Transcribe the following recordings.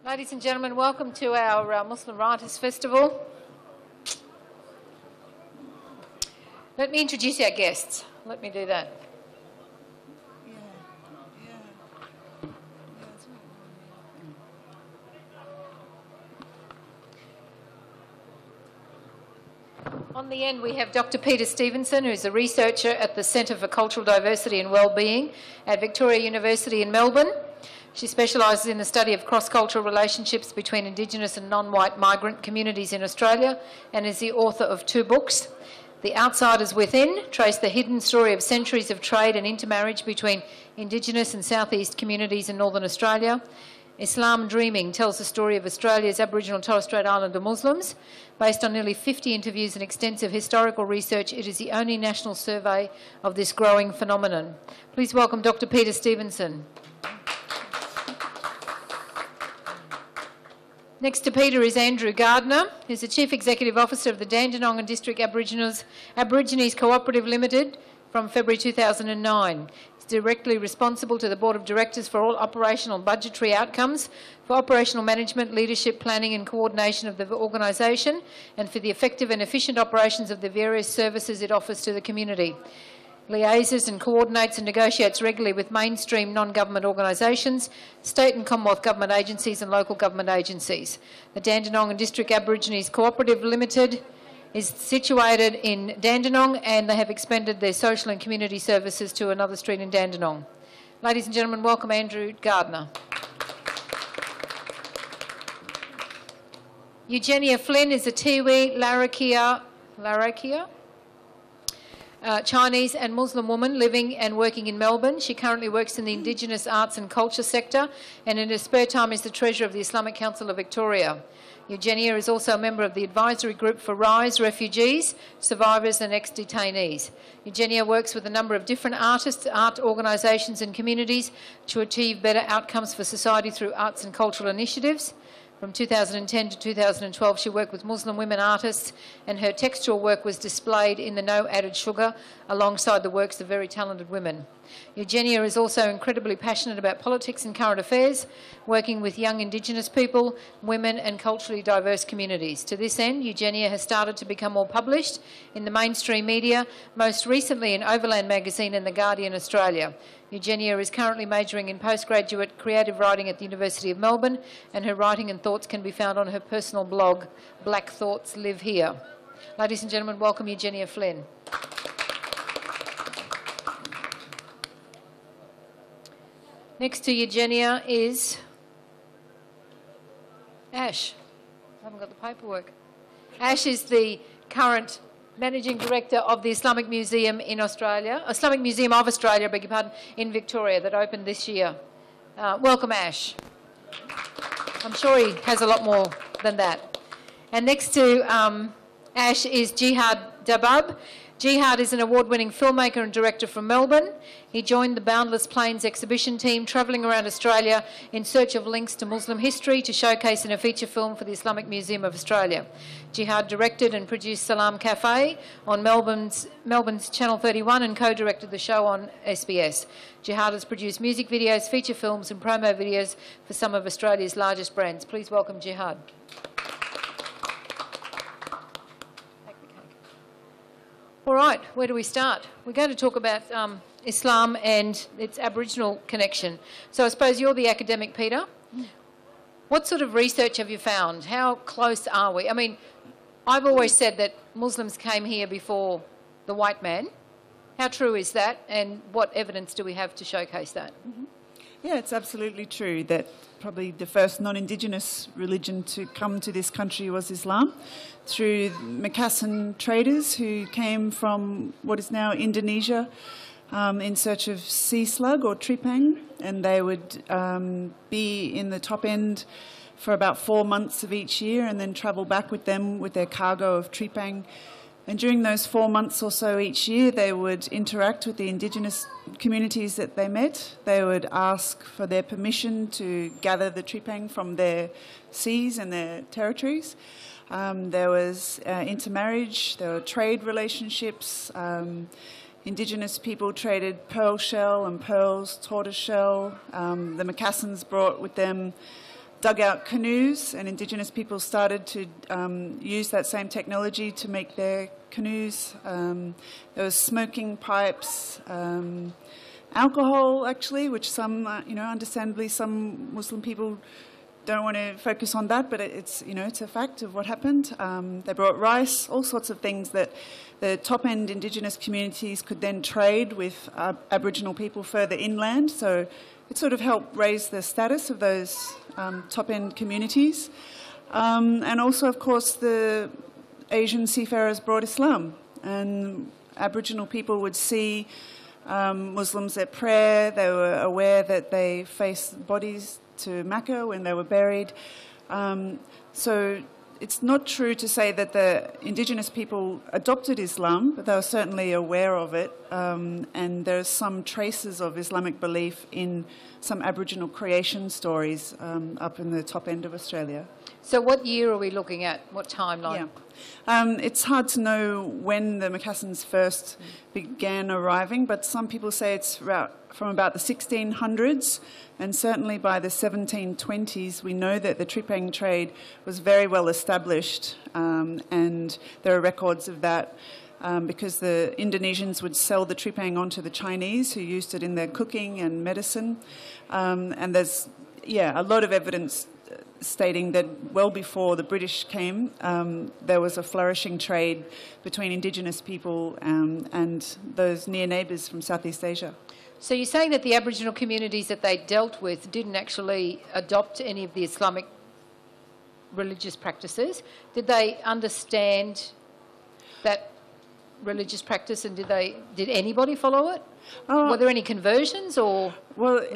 Ladies and gentlemen, welcome to our Muslim Writers Festival. Let me introduce our guests. Let me do that. On the end, we have Dr. Peter Stevenson, who's a researcher at the Centre for Cultural Diversity and Wellbeing at Victoria University in Melbourne. She specialises in the study of cross-cultural relationships between Indigenous and non-white migrant communities in Australia and is the author of 2 books. The Outsiders Within trace the hidden story of centuries of trade and intermarriage between Indigenous and Southeast communities in Northern Australia. Islam Dreaming tells the story of Australia's Aboriginal and Torres Strait Islander Muslims. Based on nearly 50 interviews and extensive historical research, it is the only national survey of this growing phenomenon. Please welcome Dr. Peter Stevenson. Next to Peter is Andrew Gardner, who's the Chief Executive Officer of the Dandenong and District Aborigines Cooperative Limited from February 2009. He's directly responsible to the Board of Directors for all operational and budgetary outcomes, for operational management, leadership, planning and coordination of the organisation, and for the effective and efficient operations of the various services it offers to the community. Liaises and coordinates and negotiates regularly with mainstream non-government organisations, state and Commonwealth government agencies and local government agencies. The Dandenong and District Aborigines Cooperative Limited is situated in Dandenong, and they have expanded their social and community services to another street in Dandenong. Ladies and gentlemen, welcome Andrew Gardner. Eugenia Flynn is a Tiwi Larrakia Chinese and Muslim woman living and working in Melbourne. She currently works in the Indigenous arts and culture sector and in her spare time is the Treasurer of the Islamic Council of Victoria. Eugenia is also a member of the advisory group for RISE refugees, survivors and ex-detainees. Eugenia works with a number of different artists, art organisations and communities to achieve better outcomes for society through arts and cultural initiatives. From 2010 to 2012, she worked with Muslim women artists, and her textual work was displayed in the No Added Sugar alongside the works of very talented women. Eugenia is also incredibly passionate about politics and current affairs, working with young Indigenous people, women and culturally diverse communities. To this end, Eugenia has started to become more published in the mainstream media, most recently in Overland Magazine and The Guardian Australia. Eugenia is currently majoring in postgraduate creative writing at the University of Melbourne, and her writing and thoughts can be found on her personal blog, Black Thoughts Live Here. Ladies and gentlemen, welcome Eugenia Flynn. Next to Eugenia is Ash. I haven't got the paperwork. Ash is the current Managing Director of the Islamic Museum in Australia, Islamic Museum of Australia, beg your pardon, in Victoria, that opened this year. Welcome, Ash. I'm sure he has a lot more than that. And next to Ash is Jihad Dabab. Jihad is an award-winning filmmaker and director from Melbourne. He joined the Boundless Plains exhibition team, travelling around Australia in search of links to Muslim history to showcase in a feature film for the Islamic Museum of Australia. Jihad directed and produced Salam Cafe on Melbourne's Channel 31 and co-directed the show on SBS. Jihad has produced music videos, feature films and promo videos for some of Australia's largest brands. Please welcome Jihad. All right, where do we start? We're going to talk about Islam and its Aboriginal connection. So I suppose you're the academic, Peter. What sort of research have you found? How close are we? I mean, I've always said that Muslims came here before the white man. How true is that, and what evidence do we have to showcase that? Mm-hmm. Yeah, it's absolutely true that probably the first non-Indigenous religion to come to this country was Islam, through Macassan traders who came from what is now Indonesia in search of sea slug or tripang, and they would be in the top end for about 4 months of each year and then travel back with them with their cargo of tripang. And during those 4 months or so each year, they would interact with the Indigenous communities that they met. They would ask for their permission to gather the tripang from their seas and their territories. There was intermarriage, there were trade relationships. Indigenous people traded pearl shell and pearls, tortoise shell. The Macassans brought with them dug out canoes, and Indigenous people started to use that same technology to make their canoes. There was smoking pipes, alcohol, actually, which some, understandably, some Muslim people don't want to focus on that, but it's a fact of what happened. They brought rice, all sorts of things that the top-end Indigenous communities could then trade with Aboriginal people further inland. So it sort of helped raise the status of those top-end communities. And also, of course, the Asian seafarers brought Islam, and Aboriginal people would see Muslims at prayer. They were aware that they faced bodies to Mecca when they were buried. So it's not true to say that the Indigenous people adopted Islam, but they were certainly aware of it. And there's some traces of Islamic belief in some Aboriginal creation stories up in the top end of Australia. So what year are we looking at? What timeline? Yeah. It's hard to know when the Macassans first began arriving, but some people say it's from about the 1600s, and certainly by the 1720s we know that the tripang trade was very well established, and there are records of that because the Indonesians would sell the tripang onto the Chinese, who used it in their cooking and medicine. And there's a lot of evidence stating that well before the British came, there was a flourishing trade between Indigenous people and those near neighbours from Southeast Asia. So you're saying that the Aboriginal communities that they dealt with didn't actually adopt any of the Islamic religious practices. Did they understand that religious practice, and did anybody follow it? Were there any conversions, or? Well,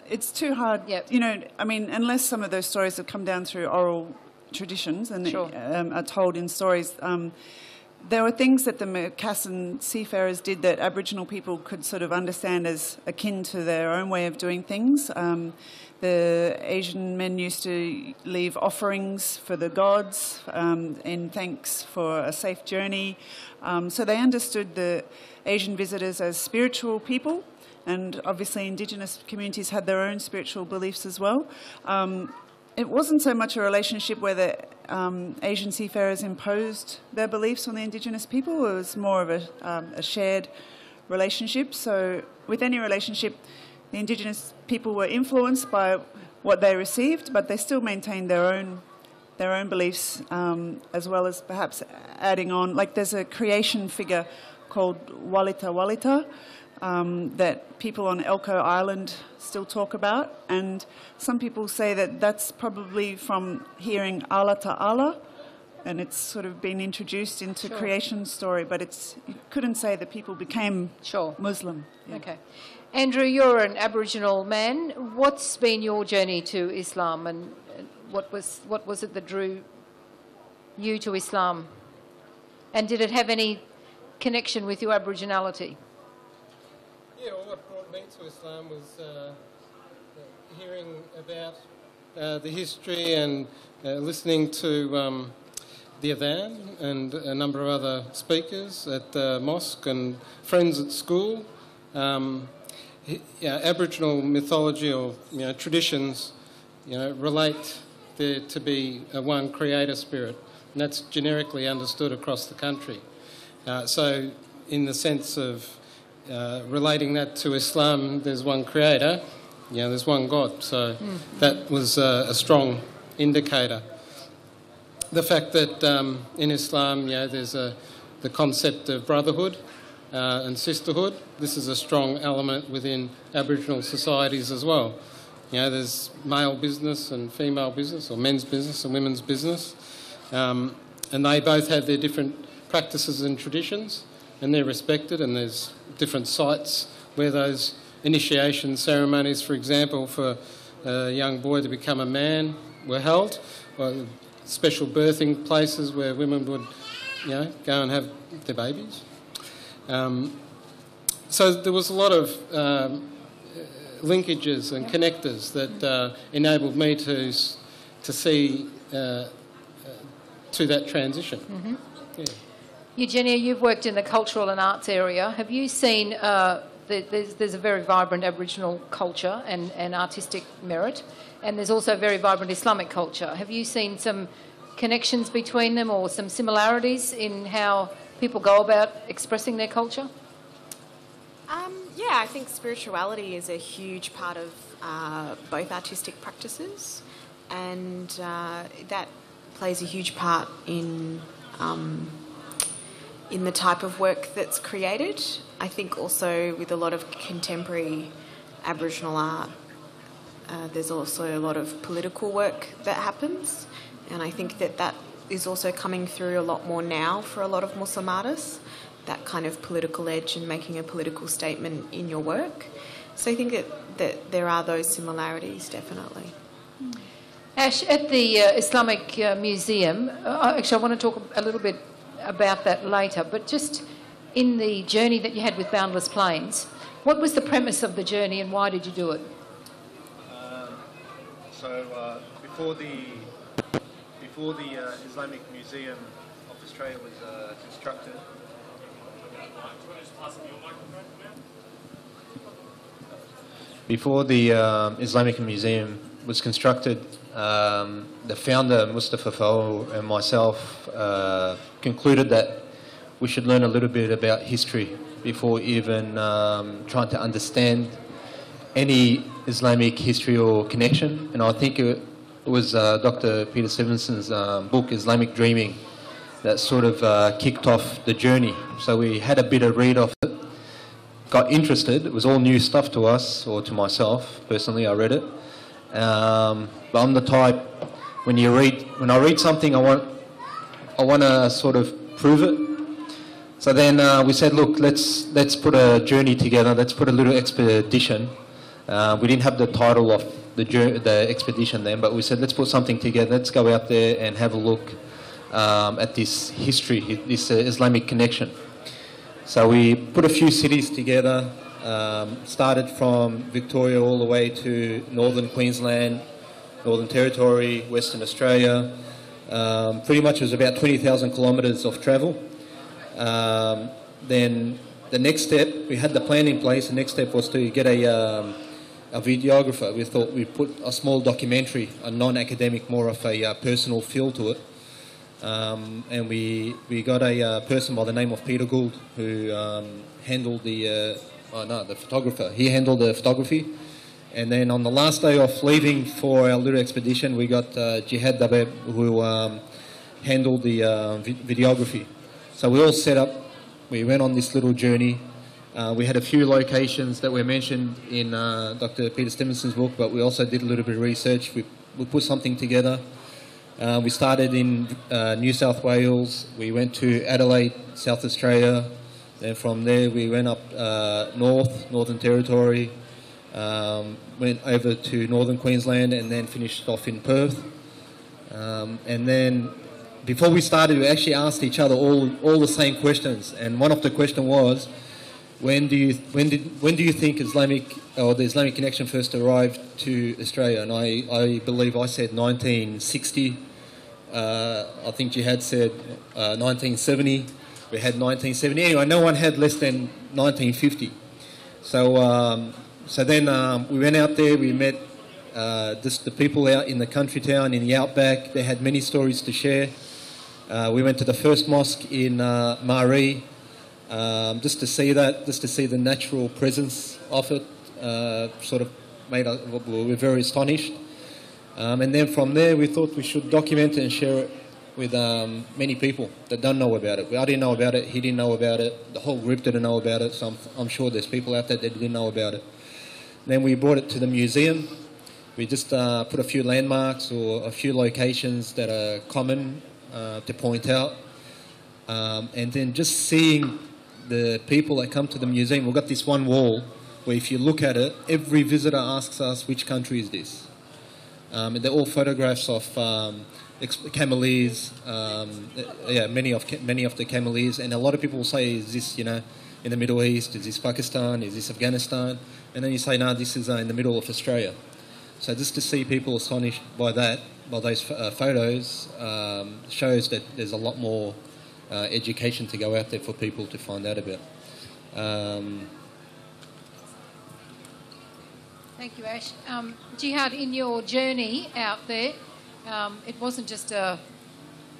it's too hard. Yep. Unless some of those stories have come down through oral traditions and Sure. are told in stories. There were things that the Macassan seafarers did that Aboriginal people could sort of understand as akin to their own way of doing things. The Asian men used to leave offerings for the gods in thanks for a safe journey. So they understood the Asian visitors as spiritual people, and obviously Indigenous communities had their own spiritual beliefs as well. It wasn't so much a relationship where the Asian seafarers imposed their beliefs on the Indigenous people. It was more of a shared relationship. So with any relationship, the Indigenous people were influenced by what they received, but they still maintained their own beliefs, as well as perhaps adding on. Like there's a creation figure called Walita Walita that people on Elcho Island still talk about, and some people say that that's probably from hearing Allah Ta'ala, and it's sort of been introduced into Sure. creation story, but you couldn't say that people became Sure. Muslim. Yeah. Okay. Andrew, you're an Aboriginal man. What's been your journey to Islam, and what was it that drew you to Islam? And did it have any connection with your Aboriginality? Yeah, well, what brought me to Islam was hearing about the history and listening to the Adhan and a number of other speakers at the mosque and friends at school. Aboriginal mythology or traditions, relate there to be a one creator spirit, and that's generically understood across the country. So, in the sense of relating that to Islam, there's one creator, there's one God. So that was a strong indicator. The fact that in Islam, there's the concept of brotherhood and sisterhood. This is a strong element within Aboriginal societies as well. There's male business and female business, or men's business and women's business, and they both have their different practices and traditions, and they're respected, and there's different sites where those initiation ceremonies, for example, for a young boy to become a man were held, or special birthing places where women would, go and have their babies. So there was a lot of linkages and connectors that enabled me to see to that transition. Mm-hmm. Yeah. Eugenia, you've worked in the cultural and arts area. Have you seen there's a very vibrant Aboriginal culture and artistic merit, and there's also very vibrant Islamic culture. Have you seen some connections between them or some similarities in how people go about expressing their culture? Yeah, I think spirituality is a huge part of both artistic practices, and that plays a huge part in the type of work that's created. I think also with a lot of contemporary Aboriginal art, there's also a lot of political work that happens, and I think that is also coming through a lot more now for a lot of Muslim artists, that kind of political edge and making a political statement in your work. So I think that there are those similarities, definitely. Ash, at the Islamic Museum, actually I want to talk a little bit about that later, but just in the journey that you had with Boundless Plains, what was the premise of the journey and why did you do it? Before the Islamic Museum of Australia was constructed, the founder, Mustafa Fawel, and myself concluded that we should learn a little bit about history before even trying to understand any Islamic history or connection. And I think it was Dr. Peter Stevenson's book, Islamic Dreaming, that sort of kicked off the journey. So we had a bit of read of it, got interested. It was all new stuff to us, or to myself personally. I read it, but I'm the type, when I read something, I want to sort of prove it. So then we said, look, let's put a journey together. Let's put a little expedition. We didn't have the title of the expedition then, but we said, let's put something together. Let's go out there and have a look at this history, this Islamic connection. So we put a few cities together, started from Victoria all the way to northern Queensland, Northern Territory, Western Australia. Pretty much it was about 20,000 kilometres of travel. Then the next step, we had the plan in place. The next step was to get a videographer. We thought we'd put a small documentary, a non-academic, more of a personal feel to it. And we got a person by the name of Peter Gould who handled the photographer. He handled the photography. And then on the last day of leaving for our little expedition, we got Jihad Dabeb who handled the videography. So we all set up. We went on this little journey. We had a few locations that were mentioned in Dr. Peter Stevenson's book, but we also did a little bit of research. We put something together. We started in New South Wales. We went to Adelaide, South Australia. Then from there we went up Northern Territory, went over to Northern Queensland, and then finished off in Perth. And then before we started, we actually asked each other all the same questions. And one of the questions was, when do you think the Islamic connection first arrived to Australia? And I believe I said 1960. I think Jihad said 1970. We had 1970. Anyway, no one had less than 1950. So then we went out there. We met just the people out in the country town, in the outback. They had many stories to share. We went to the first mosque in Maree. Just to see the natural presence of it, sort of we were very astonished. And then from there we thought we should document it and share it with many people that don't know about it. I didn't know about it, he didn't know about it, the whole group didn't know about it, so I'm sure there's people out there that didn't know about it. Then we brought it to the museum. We just put a few landmarks or a few locations that are common to point out. And then just seeing the people that come to the museum, we've got this one wall where if you look at it, every visitor asks us, which country is this? And they're all photographs of Cameleers, many of the Cameleers, and a lot of people say, is this, in the Middle East, is this Pakistan, is this Afghanistan? And then you say, no, this is in the middle of Australia. So just to see people astonished by that, by those photos, shows that there's a lot more education to go out there for people to find out about. Thank you, Ash. Jihad, in your journey out there, it wasn't just a,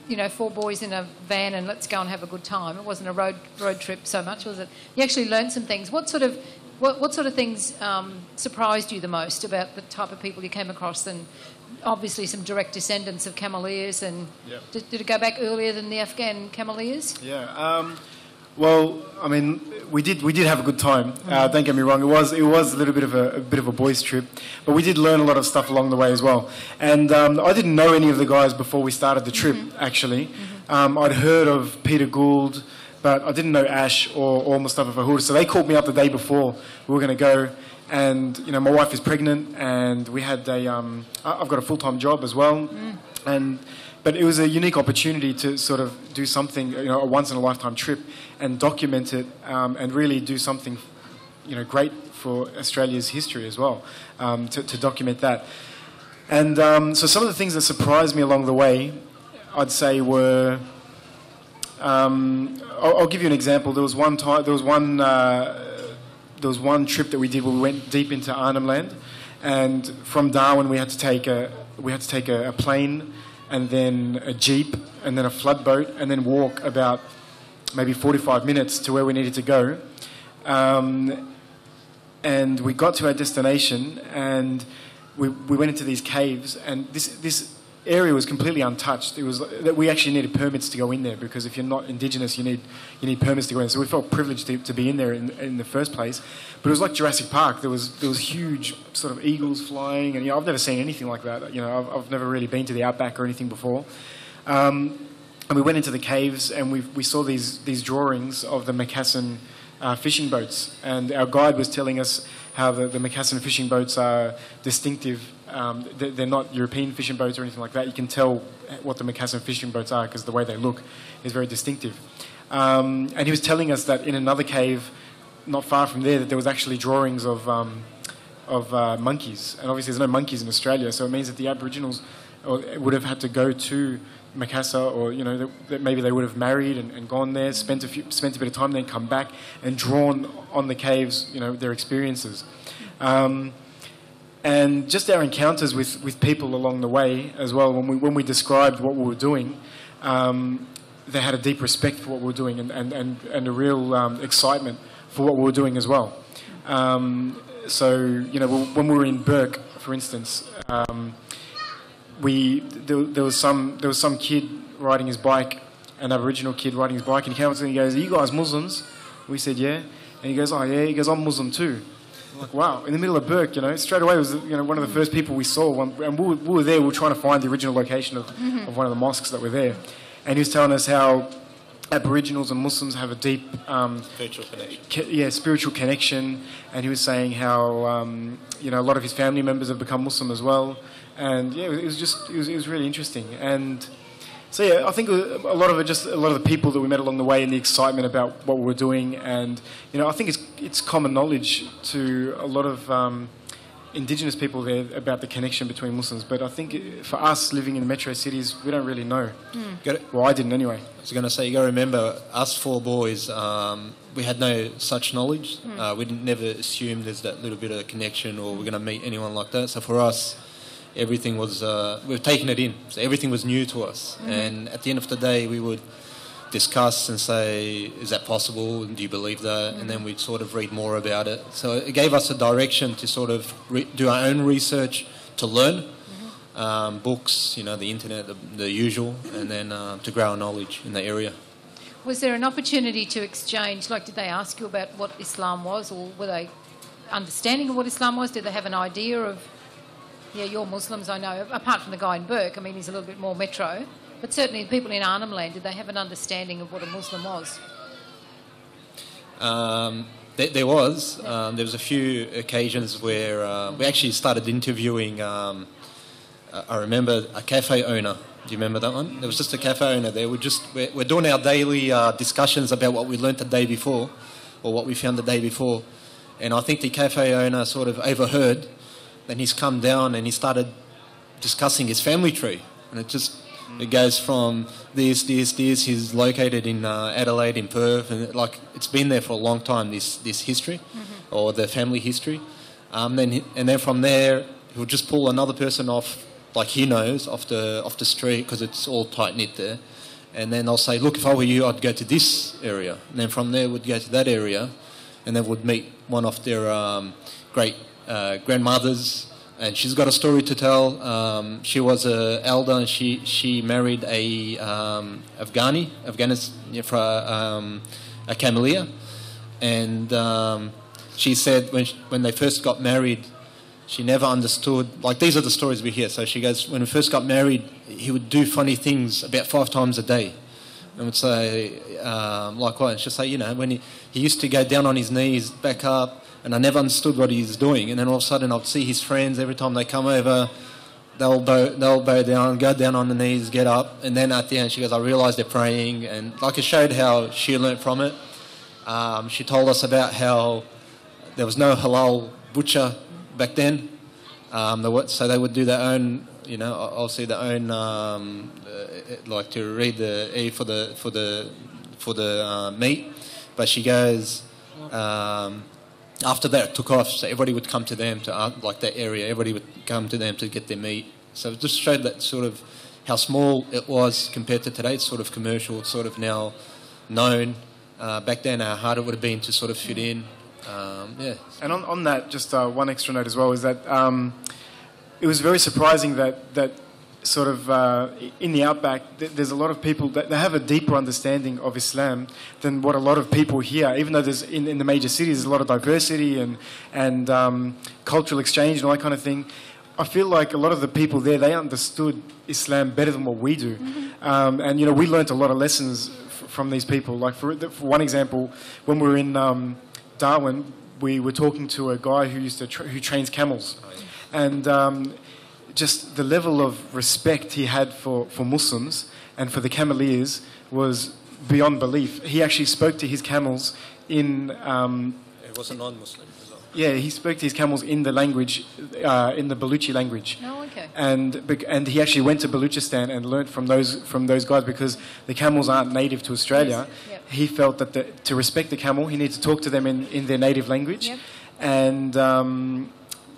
4 boys in a van and let's go and have a good time. It wasn't a road trip so much, was it? You actually learned some things. What sort of things surprised you the most about the type of people you came across? And obviously some direct descendants of Cameleers. And did it go back earlier than the Afghan Cameleers? Yeah. Well, I mean, we did have a good time. Don't get me wrong; it was a little bit of a boys' trip, but we did learn a lot of stuff along the way as well. And I didn't know any of the guys before we started the trip. Actually, I'd heard of Peter Gould, but I didn't know Ash or Mustafa Fahur. So they called me up the day before we were going to go. And my wife is pregnant, and we had I've got a full-time job as well, But it was a unique opportunity to sort of do something, a once-in-a-lifetime trip, and document it, and really do something, great for Australia's history as well, to document that. And so some of the things that surprised me along the way, I'd say were, I'll give you an example. There was one trip that we did where we went deep into Arnhem Land, and from Darwin we had to take a plane, and then a jeep, and then a flood boat, and then walk about maybe 45 minutes to where we needed to go. And we got to our destination, and we went into these caves, and this area was completely untouched. It was that we actually needed permits to go in there, because if you're not Indigenous, you need permits to go in. So we felt privileged to be in there in the first place. But it was like Jurassic Park. There was huge sort of eagles flying, and I've never seen anything like that. I've never really been to the outback or anything before. And we went into the caves, and we saw these drawings of the Macassan fishing boats, and our guide was telling us how the Macassan fishing boats are distinctive. They're not European fishing boats or anything like that. You can tell what the Macassan fishing boats are because the way they look is very distinctive. And he was telling us that in another cave, not far from there, that there was actually drawings of monkeys. And obviously there's no monkeys in Australia, so it means that the Aboriginals would have had to go to Macassar, or that maybe they would have married and gone there, spent a bit of time, then come back and drawn on the caves, their experiences. And just our encounters with people along the way as well. When we described what we were doing, they had a deep respect for what we were doing, and a real excitement for what we were doing as well. So when we were in Burke, for instance, there was some kid riding his bike, an Aboriginal kid riding his bike, and he came up to me and he goes, "Are you guys Muslims?" We said, "Yeah." And he goes, "Oh yeah." He goes, "I'm Muslim too." I'm like, wow, in the middle of Burke, straight away it was one of the first people we saw, and we were there. We were trying to find the original location of one of the mosques that were there, and he was telling us how Aboriginals and Muslims have a deep spiritual connection, and he was saying how a lot of his family members have become Muslim as well, and it was really interesting. And so I think a lot of the people that we met along the way, and the excitement about what we were doing, and I think it's common knowledge to a lot of Indigenous people there about the connection between Muslims. But I think for us living in metro cities, we don't really know. Well, I didn't anyway. I was going to say, you got to remember, us 4 boys, we had no such knowledge. We never assumed there's that little bit of connection, or we're going to meet anyone like that. So for us, everything was, we've taken it in. So everything was new to us. And at the end of the day, we would discuss and say, is that possible? Do you believe that? And then we'd sort of read more about it. So it gave us a direction to sort of do our own research, to learn books, the internet, the usual, and then to grow our knowledge in the area. Was there an opportunity to exchange? Like, did they ask you about what Islam was, or were they understanding of what Islam was? Did they have an idea of, you're Muslims, I know, apart from the guy in Burke, I mean, he's a little bit more metro, but certainly the people in Arnhem Land, did they have an understanding of what a Muslim was? There was. There was a few occasions where we actually started interviewing, I remember, a cafe owner. Do you remember that one? There was just a cafe owner there. We're doing our daily discussions about what we learnt the day before, or what we found the day before. And I think the cafe owner sort of overheard. Then he's come down and he started discussing his family tree. And it goes from this. He's located in Adelaide, in Perth, and it's been there for a long time, this history, or the family history. And then from there, he'll just pull another person off, like he knows, off the street, because it's all tight-knit there. And then I'll say, look, if I were you, I'd go to this area. And then from there, we'd go to that area, and then we'd meet one of their great grandmothers, and she's got a story to tell. She was an elder, and she married a Afghanistan, a Camellia. And she said when they first got married, she never understood, like these are the stories we hear. So she goes, when we first got married, he would do funny things about 5 times a day. And would say, like what? And she'll say, when he used to go down on his knees, back up, and I never understood what he was doing. And then all of a sudden I'd see his friends, every time they come over, they'll bow down, go down on the knees, get up. And then at the end she goes, I realised they're praying. And like it showed how she learnt from it. She told us about how there was no halal butcher back then, so they would do their own, obviously their own, like to read the E for the meat. But she goes, after that it took off, so everybody would come to them to like that area. Everybody would come to them to get their meat. So it just showed that sort of how small it was compared to today. It's sort of commercial. It's sort of now known. Back then, how hard it would have been to sort of fit in. Yeah. And on that, just one extra note as well is that it was very surprising that sort of in the outback, there's a lot of people that they have a deeper understanding of Islam than what a lot of people here. Even though there's in the major cities, there's a lot of diversity and cultural exchange and all that kind of thing. I feel like a lot of the people there, they understood Islam better than what we do. Mm-hmm. And we learnt a lot of lessons from these people. Like for one example, when we were in Darwin, we were talking to a guy who who trains camels, and just the level of respect he had for Muslims and for the cameleers was beyond belief. He actually spoke to his camels in. It was a non-Muslim as well. Yeah, he spoke to his camels in the language, in the Baluchi language. Oh, okay. And he actually went to Baluchistan and learnt from those guys, because the camels aren't native to Australia. Yes. Yep. He felt that to respect the camel, he needed to talk to them in their native language. Yep. And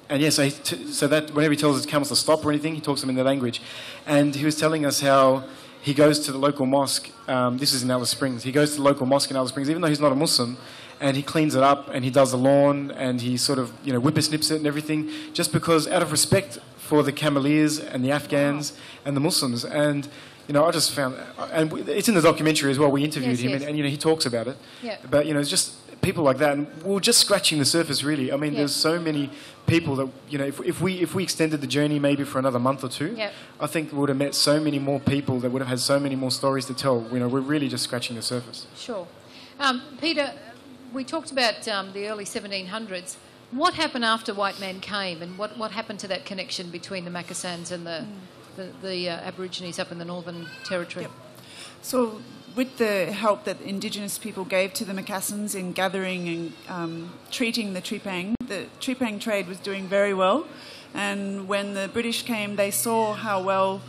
yeah, so that whenever he tells his camels to stop or anything, he talks to them in their language. And he was telling us how he goes to the local mosque. This is in Alice Springs. He goes to the local mosque in Alice Springs, even though he's not a Muslim. And he cleans it up, and he does the lawn, and he sort of, whippersnips it and everything, just because out of respect for the Cameleers and the Afghans and the Muslims. And, I just found, and it's in the documentary as well, we interviewed him, yes. and he talks about it. Yeah. But, it's just people like that, and we're just scratching the surface, really. I mean, there's so many people that, if we extended the journey maybe for another month or two, I think we would have met so many more people that would have had so many more stories to tell. We're really just scratching the surface. Sure. Peter, we talked about the early 1700s. What happened after white men came, and what happened to that connection between the Macassans and the Aborigines up in the Northern Territory? Yep. So with the help that Indigenous people gave to the Macassans in gathering and treating the trepang trade was doing very well. And when the British came, they saw how well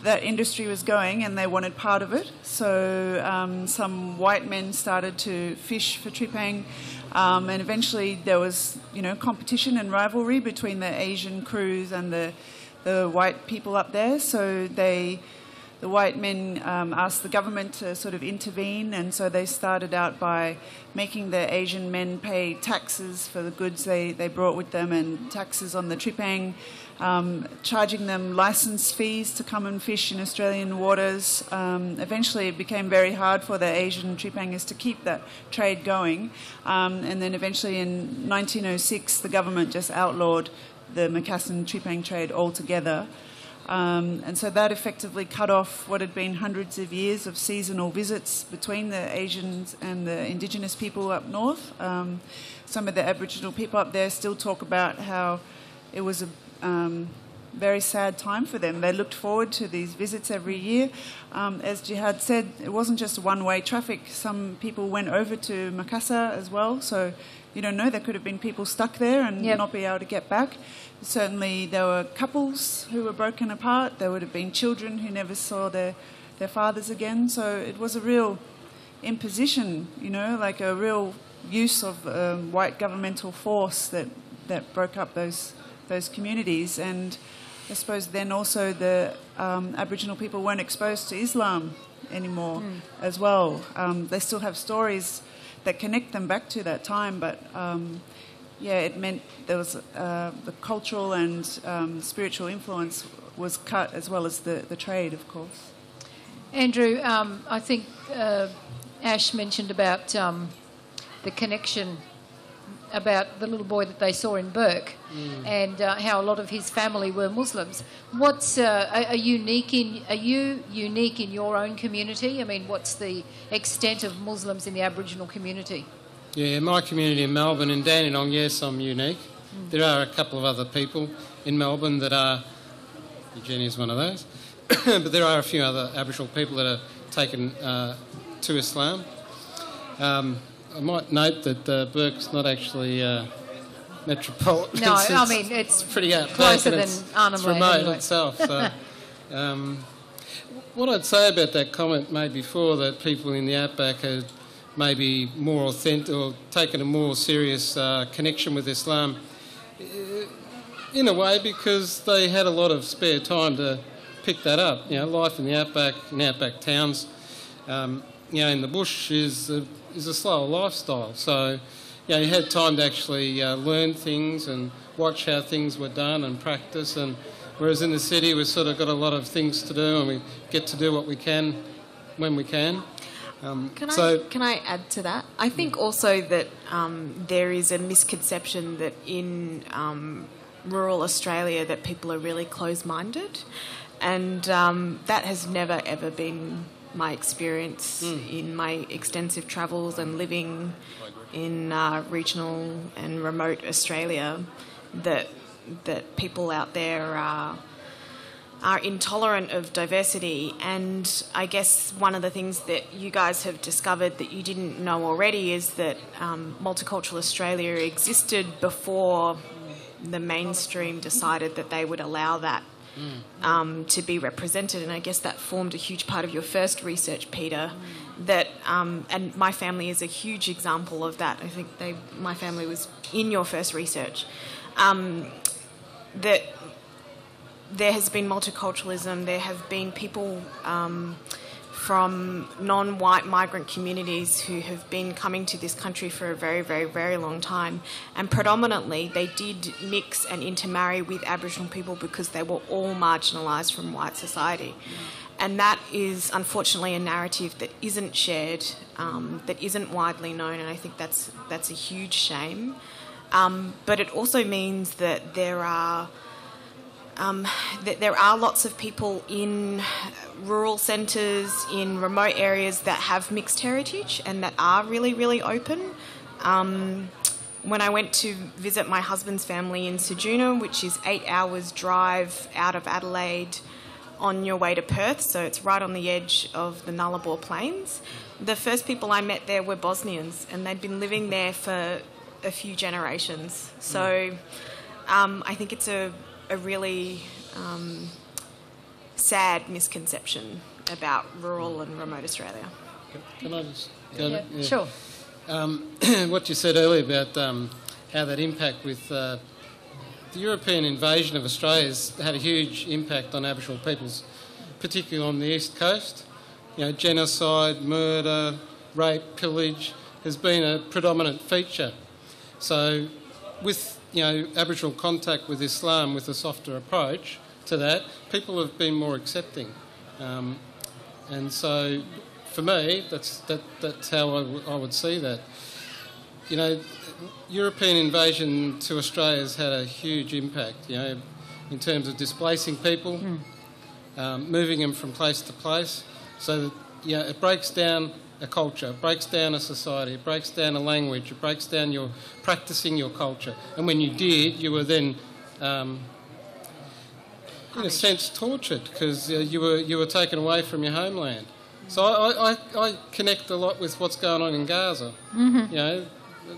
that industry was going, and they wanted part of it. So some white men started to fish for trepang, and eventually there was, competition and rivalry between the Asian crews and the white people up there. So the white men asked the government to sort of intervene, and so they started out by making the Asian men pay taxes for the goods they brought with them, and taxes on the trepang, charging them license fees to come and fish in Australian waters. Eventually it became very hard for the Asian trepangers to keep that trade going, and then eventually in 1906 the government just outlawed the Macassan trepang trade altogether. And so that effectively cut off what had been hundreds of years of seasonal visits between the Asians and the Indigenous people up north. Some of the Aboriginal people up there still talk about how it was a very sad time for them. They looked forward to these visits every year. As Jihad said, it wasn't just one-way traffic. Some people went over to Makassar as well, so you don't know, there could have been people stuck there and not be able to get back. Certainly there were couples who were broken apart. There would have been children who never saw their fathers again. So it was a real imposition, like a real use of white governmental force that that broke up those communities. And I suppose then also the Aboriginal people weren't exposed to Islam anymore as well. They still have stories that connect them back to that time, but it meant there was the cultural and spiritual influence was cut, as well as the trade, of course. Andrew, I think Ash mentioned about the connection about the little boy that they saw in Burke and how a lot of his family were Muslims. Are you unique in your own community? I mean, what's the extent of Muslims in the Aboriginal community? Yeah, my community in Melbourne, in Dandenong, yes, I'm unique. There are a couple of other people in Melbourne that are, Eugenia's one of those, but there are a few other Aboriginal people that are taken to Islam. I might note that Burke's not actually metropolitan. No, I mean, it's pretty outback, closer than Arnhem It's Way, remote anyway. itself. So, what I'd say about that comment made before, that people in the outback had maybe more authentic or taken a more serious connection with Islam, in a way, because they had a lot of spare time to pick that up. You know, life in the outback, in outback towns, in the bush is a slower lifestyle. So, you had time to actually learn things and watch how things were done and practice. And whereas in the city, we've sort of got a lot of things to do, and we get to do what we can when we can. Can I add to that? I think also that there is a misconception that in rural Australia that people are really close-minded, and that has never ever been my experience in my extensive travels and living in regional and remote Australia. That people out there are intolerant of diversity, and I guess one of the things that you guys have discovered that you didn't know already is that Multicultural Australia existed before the mainstream decided that they would allow that to be represented, and I guess that formed a huge part of your first research, Peter. That and my family is a huge example of that. I think my family was in your first research. That there has been multiculturalism. There have been people from non-white migrant communities who have been coming to this country for a very, very, very long time. And predominantly they did mix and intermarry with Aboriginal people because they were all marginalised from white society. And that is unfortunately a narrative that isn't shared, that isn't widely known, and I think that's a huge shame. But it also means that there are lots of people in rural centres, in remote areas that have mixed heritage and that are really, really open. When I went to visit my husband's family in Ceduna, which is 8 hours drive out of Adelaide on your way to Perth, so it's right on the edge of the Nullarbor Plains, the first people I met there were Bosnians, and they'd been living there for a few generations. So I think it's a really sad misconception about rural and remote Australia. Can I just go? Yeah. Sure. What you said earlier about how that impact with the European invasion of Australia has had a huge impact on Aboriginal peoples, particularly on the east coast. Genocide, murder, rape, pillage has been a predominant feature. So with Aboriginal contact with Islam, with a softer approach to that, people have been more accepting. And so for me, that's how I would see that. European invasion to Australia has had a huge impact, in terms of displacing people, moving them from place to place. So that, it breaks down a culture, it breaks down a society, it breaks down a language, it breaks down your practising your culture. And when you did, you were then, in a sense, tortured because you were taken away from your homeland. So I connect a lot with what's going on in Gaza. Mm-hmm.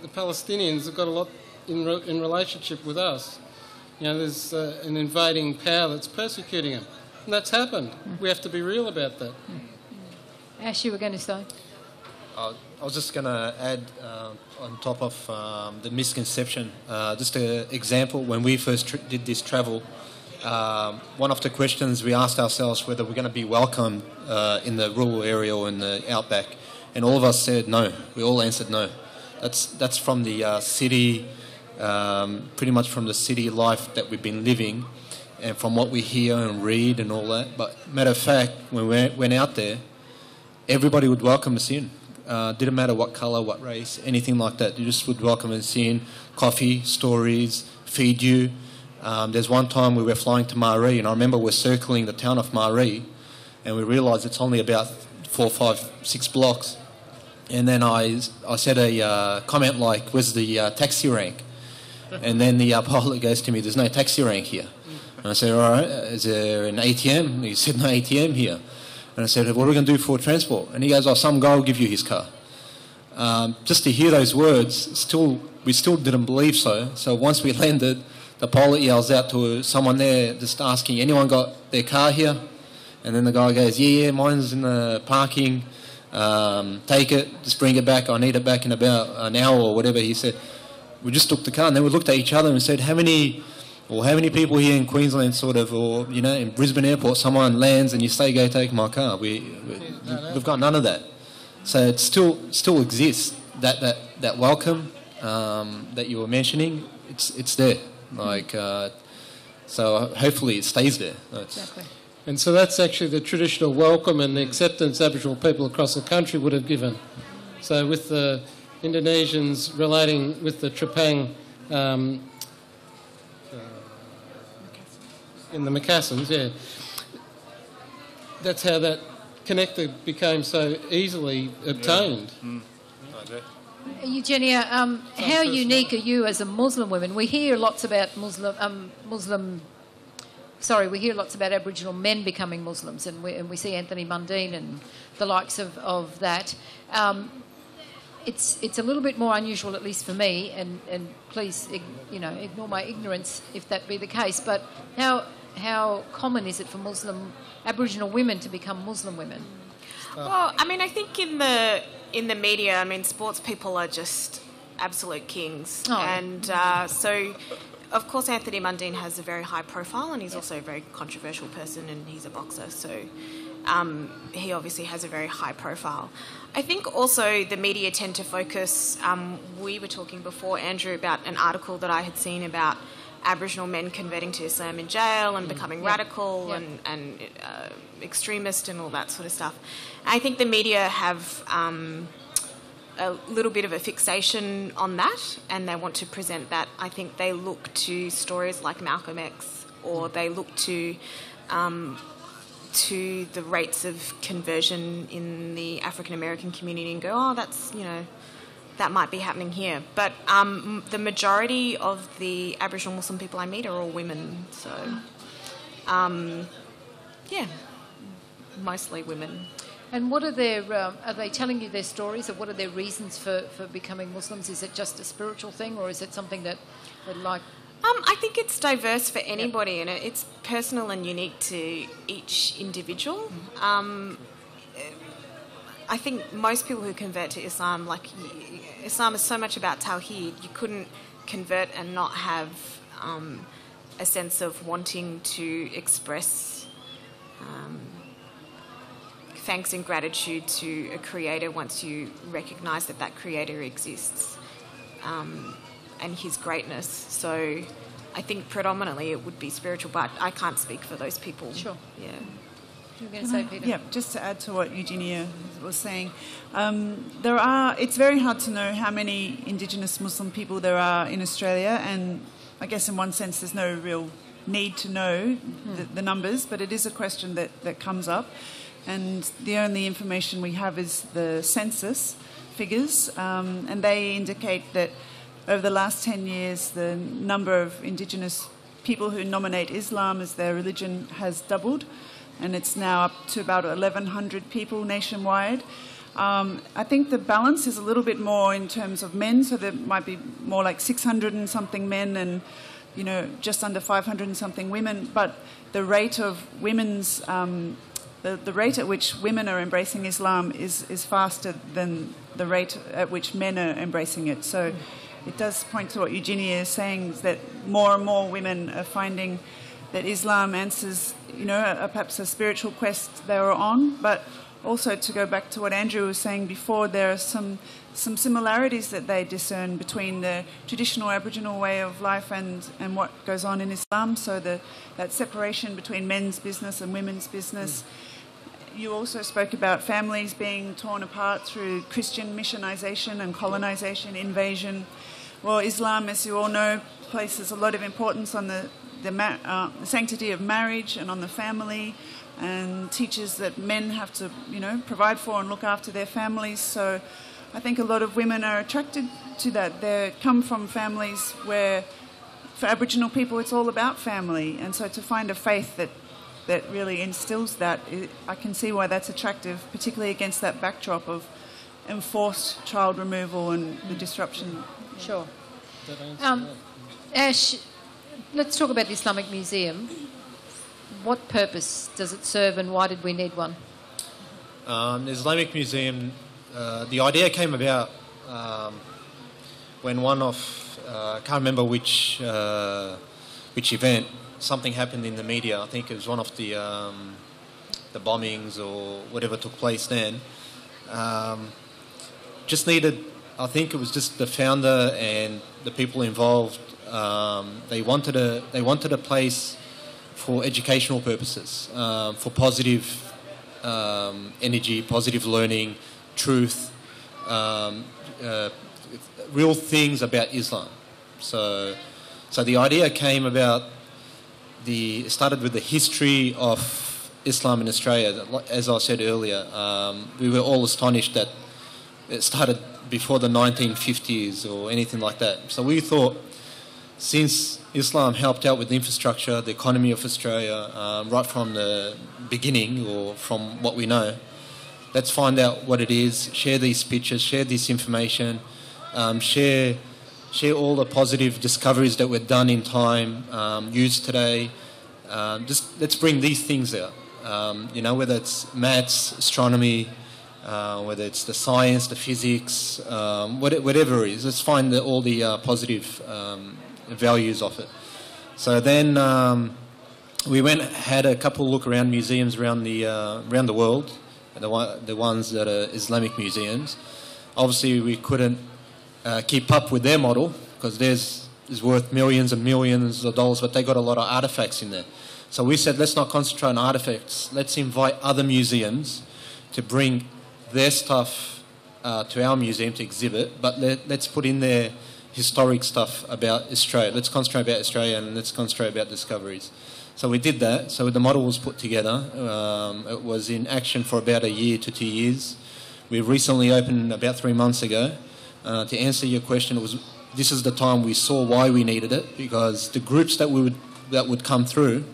The Palestinians have got a lot in relationship with us. There's an invading power that's persecuting them. And that's happened. We have to be real about that. Ash, you were going to say? I was just going to add on top of the misconception, just an example. When we first did this travel, one of the questions we asked ourselves whether we're going to be welcome in the rural area or in the outback, and all of us said no. We all answered no. That's from the city, pretty much from the city life that we've been living, and from what we hear and read and all that. But matter of fact, when we went out there, everybody would welcome us in. Didn't matter what colour, what race, anything like that. They just would welcome us in. Coffee, stories, feed you. There's one time we were flying to Maree, and I remember we're circling the town of Maree, and we realised it's only about 4, 5, 6 blocks. And then I said a comment like, "Where's the taxi rank?" And then the pilot goes to me, "There's no taxi rank here." And I said, "All right, is there an ATM?" He said, "No ATM here." And I said, "What are we going to do for transport?" And he goes, "Oh, some guy will give you his car." Just to hear those words, we still didn't believe so. So once we landed, the pilot yells out to someone there, just asking, "Anyone got their car here?" And then the guy goes, yeah, mine's in the parking. Take it, just bring it back. I need it back in about an hour or whatever he said. We just took the car, and then we looked at each other and said, how many people here in Queensland or, in Brisbane Airport, someone lands and you say, go take my car. We've got none of that. So it still exists, that welcome that you were mentioning, it's there. So hopefully it stays there. Exactly. And so that's actually the traditional welcome and the acceptance Aboriginal people across the country would have given. So with the Indonesians relating with the Trepang in the Macassans, that's how that connector became so easily obtained. I agree. Eugenia, how unique are you as a Muslim woman? We hear lots about we hear lots about Aboriginal men becoming Muslims, and we see Anthony Mundine and the likes of that. It's a little bit more unusual, at least for me, and please, ignore my ignorance if that be the case. But how common is it for Aboriginal women to become Muslim women? Well, I think in the media, sports people are just absolute kings, and so. Of course, Anthony Mundine has a very high profile, and he's also a very controversial person, and he's a boxer, so he obviously has a very high profile. I think also the media tend to focus, we were talking before, Andrew, about an article that I had seen about Aboriginal men converting to Islam in jail and becoming radical and extremist and all that sort of stuff. I think the media have a little bit of a fixation on that, and they want to present that. I think they look to stories like Malcolm X, or they look to the rates of conversion in the African American community and go, oh, that's, that might be happening here. But the majority of the Aboriginal Muslim people I meet are all women, so mostly women. And what are they telling you their stories, or what are their reasons for becoming Muslims? Is it just a spiritual thing, or is it something that like... I think it's diverse for anybody, and it's personal and unique to each individual. I think most people who convert to Islam, Islam is so much about Tawheed, you couldn't convert and not have a sense of wanting to express thanks and gratitude to a creator once you recognise that creator exists and his greatness. So I think predominantly it would be spiritual, but I can't speak for those people. Sure. Yeah. You were going to say, Peter? Yeah, just to add to what Eugenia was saying, it's very hard to know how many Indigenous Muslim people there are in Australia, and I guess in one sense there's no real need to know the numbers, but it is a question that comes up. And the only information we have is the census figures, and they indicate that over the last 10 years, the number of Indigenous people who nominate Islam as their religion has doubled, and it's now up to about 1,100 people nationwide. I think the balance is a little bit more in terms of men, so there might be more like 600 and something men and just under 500 and something women, but the rate of women's the rate at which women are embracing Islam is faster than the rate at which men are embracing it. So it does point to what Eugenia is saying, is that more and more women are finding that Islam answers, perhaps a spiritual quest they were on, but also to go back to what Andrew was saying before, there are some similarities that they discern between the traditional Aboriginal way of life and what goes on in Islam. So that separation between men's business and women's business. You also spoke about families being torn apart through Christian missionization and colonization, invasion. Well, Islam, as you all know, places a lot of importance on the sanctity of marriage and on the family, and teaches that men have to, provide for and look after their families. So I think a lot of women are attracted to that. They come from families where, for Aboriginal people, it's all about family. And so to find a faith that really instills that, I can see why that's attractive, particularly against that backdrop of enforced child removal and the disruption. Sure. Ash, let's talk about the Islamic Museum. What purpose does it serve and why did we need one? The Islamic Museum, the idea came about when one of, I can't remember which event, something happened in the media. I think it was one of the bombings or whatever took place then. Just needed, I think it was just the founder and the people involved. They wanted a place for educational purposes, for positive energy, positive learning, truth, real things about Islam. So the idea came about. Started with the history of Islam in Australia. As I said earlier, we were all astonished that it started before the 1950s or anything like that. So we thought, since Islam helped out with the infrastructure, the economy of Australia, right from the beginning or from what we know, let's find out what it is, share these pictures, share this information, share all the positive discoveries that were done in time, used today. Just let's bring these things out. Whether it's maths, astronomy, whether it's the science, the physics, whatever it is, let's find all the positive values of it. So then we had a couple look around museums around the world, the ones that are Islamic museums. Obviously, we couldn't keep up with their model because theirs is worth millions and millions of dollars, but they got a lot of artefacts in there. So we said, let's not concentrate on artefacts. Let's invite other museums to bring their stuff to our museum to exhibit, but let's put in there historic stuff about Australia. Let's concentrate about Australia and let's concentrate about discoveries. So we did that. So the model was put together. It was in action for about a year to 2 years. We recently opened about 3 months ago. To answer your question, this is the time we saw why we needed it, because the groups that would come through,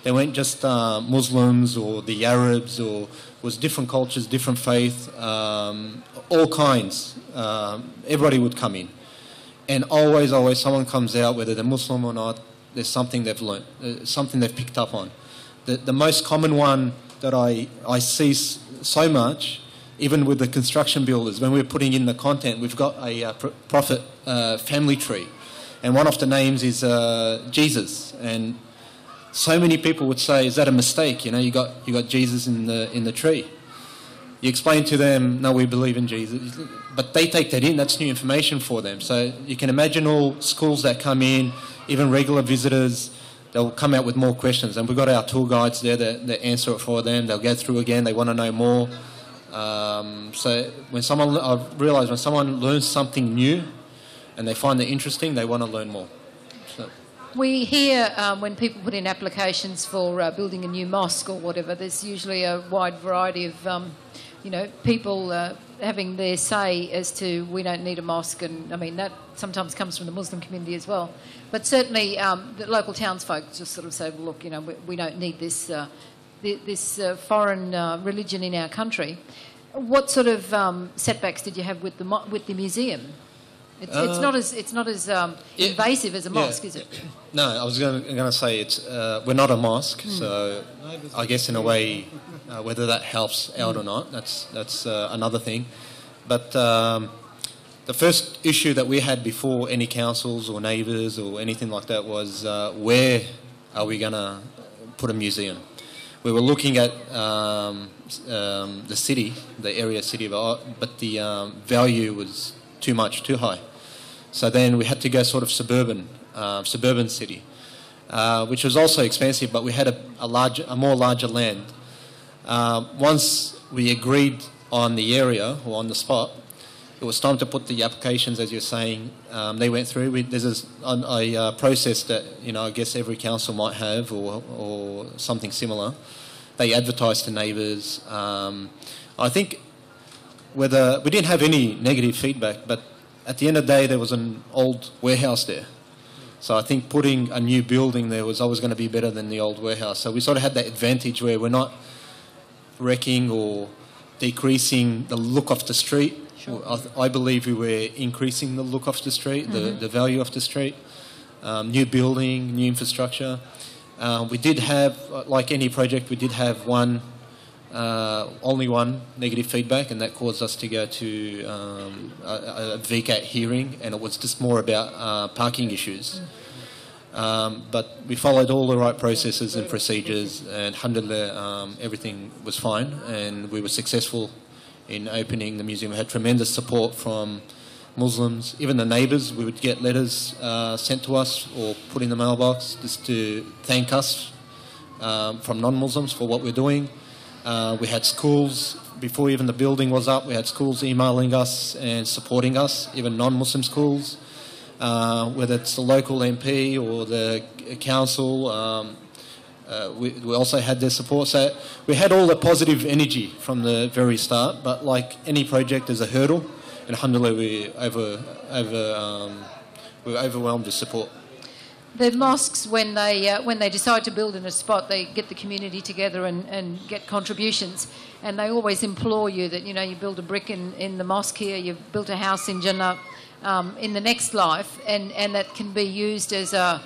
they weren't just Muslims or the Arabs, or was different cultures, different faith, all kinds. Everybody would come in. And always someone comes out, whether they're Muslim or not, there's something they've learnt, something they've picked up on. The most common one that I see so much, even with the construction builders, when we're putting in the content, we've got a prophet family tree. And one of the names is Jesus. And so many people would say, is that a mistake? You got Jesus in the tree. You explain to them, no, we believe in Jesus. But they take that in, that's new information for them. So you can imagine all schools that come in, even regular visitors, they'll come out with more questions. And we've got our tour guides there that answer it for them. They'll go through again, they want to know more. So I've realised when someone learns something new and they find it interesting, they want to learn more. So. We hear when people put in applications for building a new mosque or whatever, there's usually a wide variety of people having their say as to we don't need a mosque, and I mean that sometimes comes from the Muslim community as well. But certainly the local townsfolk just sort of say, well, look, we don't need this foreign religion in our country. What sort of setbacks did you have with the museum? It's not as invasive as a mosque, is it? No, I was going to say we're not a mosque, so I guess in a way Whether that helps out or not, that's another thing. But the first issue that we had before any councils or neighbours or anything like that was where are we going to put a museum? We were looking at the city, the area city, but the value was too high. So then we had to go sort of suburban city, which was also expensive, but we had a more larger land. Once we agreed on the area or on the spot, it was time to put the applications, as you're saying. They went through. There's a process that I guess every council might have, or something similar. They advertised to neighbours. I think we didn't have any negative feedback, but at the end of the day, there was an old warehouse there. So I think putting a new building there was always going to be better than the old warehouse. So we sort of had that advantage where we're not wrecking or decreasing the look of the street. Sure. I believe we were increasing the look of the street, the value of the street, new building, new infrastructure. We did have, like any project, we did have only one negative feedback, and that caused us to go to a VCAT hearing, and it was just more about parking issues. But we followed all the right processes and procedures, and alhamdulillah, everything was fine, and we were successful in opening the museum. We had tremendous support from Muslims, even the neighbours. We would get letters sent to us or put in the mailbox just to thank us from non-Muslims for what we're doing. We had schools, before even the building was up, we had schools emailing us and supporting us, even non-Muslim schools, whether it's the local MP or the council. We also had their support. So we had all the positive energy from the very start, but like any project, there's a hurdle, and alhamdulillah, we were overwhelmed with support. The mosques, when they decide to build in a spot, they get the community together and get contributions, and they always implore you that you build a brick in the mosque here, you've built a house in Jannah in the next life, and that can be used as a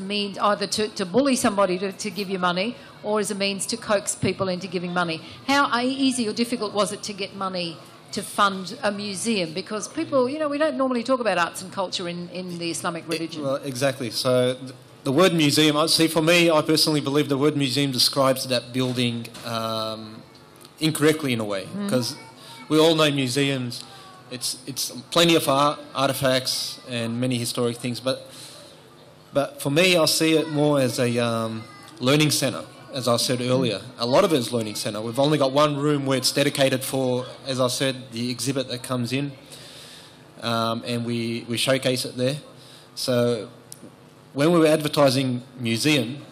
means either to bully somebody to give you money, or as a means to coax people into giving money. How easy or difficult was it to get money to fund a museum? Because people, we don't normally talk about arts and culture in the Islamic religion. Well, exactly. So the word museum, for me, I personally believe the word museum describes that building incorrectly in a way, because we all know museums, it's plenty of artifacts and many historic things, but for me, I see it more as a learning centre. As I said earlier, a lot of it is learning centre. We've only got one room where it's dedicated for, as I said, the exhibit that comes in, and we showcase it there. So when we were advertising museum,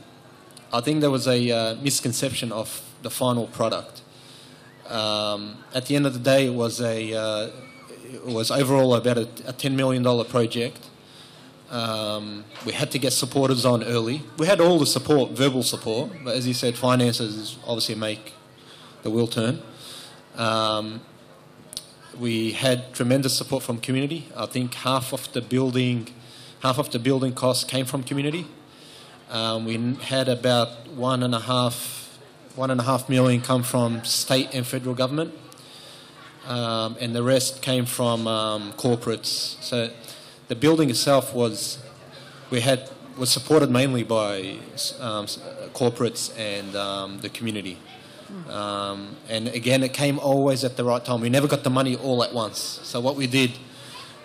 I think there was a misconception of the final product. At the end of the day, it was overall about a $10 million project. We had to get supporters on early. We had all the support, verbal support, but as you said, finances obviously make the wheel turn. We had tremendous support from community. I think half of the building costs came from community. We had about one and a half million come from state and federal government, and the rest came from corporates. So the building itself was supported mainly by corporates and the community. And again, it came always at the right time. We never got the money all at once. So what we did,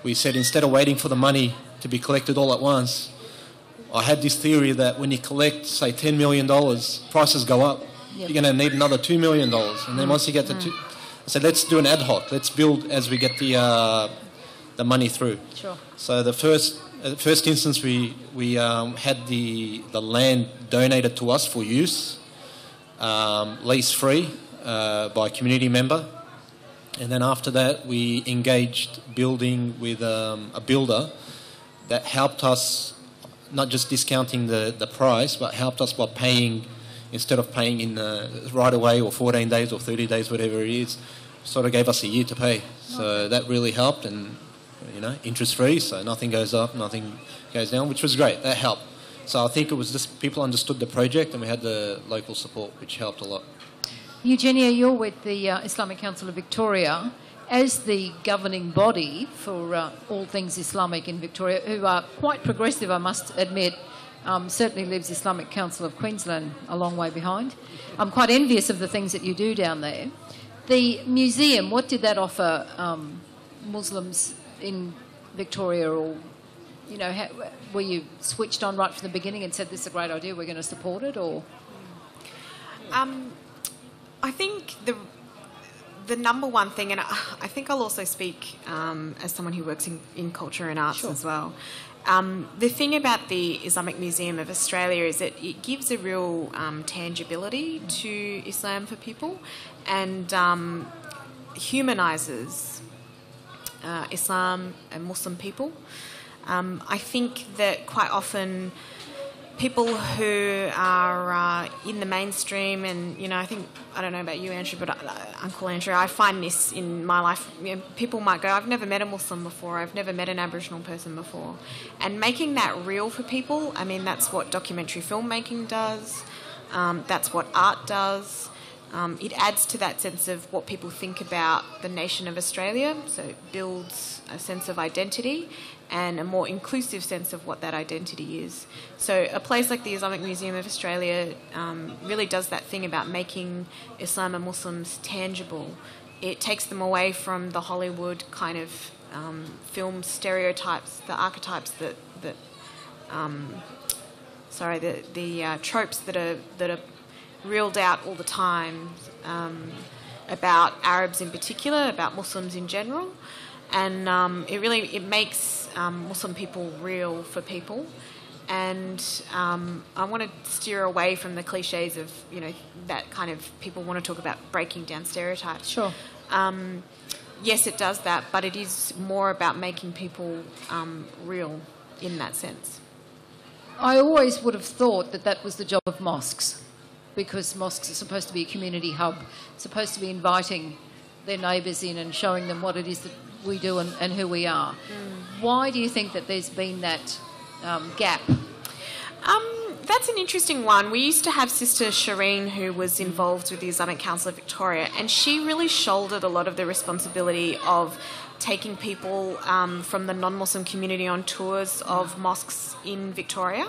we said instead of waiting for the money to be collected all at once, I had this theory that when you collect, say, $10 million, prices go up. Yep. You're going to need another $2 million. And then once you get to I said, let's do an ad hoc. Let's build as we get the money through. Sure. So the first instance, we had the land donated to us for use, lease free by a community member, and then after that we engaged building with a builder that helped us, not just discounting the price, but helped us by paying, instead of paying in right away or 14 days or 30 days, whatever it is, sort of gave us a year to pay. So that really helped, and interest free, so nothing goes up, nothing goes down, which was great. That helped. So I think it was just people understood the project and we had the local support, which helped a lot. Eugenia, you're with the Islamic Council of Victoria. As the governing body for all things Islamic in Victoria, who are quite progressive, I must admit, certainly leaves Islamic Council of Queensland a long way behind. I'm quite envious of the things that you do down there. The museum, what did that offer Muslims in Victoria, or, you know, were you switched on right from the beginning and said, this is a great idea, we're going to support it, or? I think the number one thing, and I think I'll also speak as someone who works in culture and arts as well. The thing about the Islamic Museum of Australia is that it gives a real tangibility to Islam for people and humanises Islam and Muslim people. I think that quite often people who are in the mainstream, and, you know, I don't know about you, Andrew, but Uncle Andrew, I find this in my life. You know, people might go, I've never met a Muslim before, I've never met an Aboriginal person before. And making that real for people, I mean, that's what documentary filmmaking does, that's what art does. It adds to that sense of what people think about the nation of Australia, so it builds a sense of identity and a more inclusive sense of what that identity is. So a place like the Islamic Museum of Australia really does that thing about making Islam and Muslims tangible. It takes them away from the Hollywood kind of film stereotypes, the archetypes the tropes that are reeled out all the time about Arabs in particular, about Muslims in general. And it makes Muslim people real for people, and I want to steer away from the cliches of, you know, that kind of people want to talk about breaking down stereotypes. Sure. Yes, it does that, but it is more about making people real in that sense. I always would have thought that was the job of mosques, because mosques are supposed to be a community hub, supposed to be inviting their neighbours in and showing them what it is that we do and who we are. Why do you think that there's been that gap? That's an interesting one. We used to have Sister Shireen, who was involved with the Islamic Council of Victoria, and she really shouldered a lot of the responsibility of taking people from the non-Muslim community on tours of mosques in Victoria.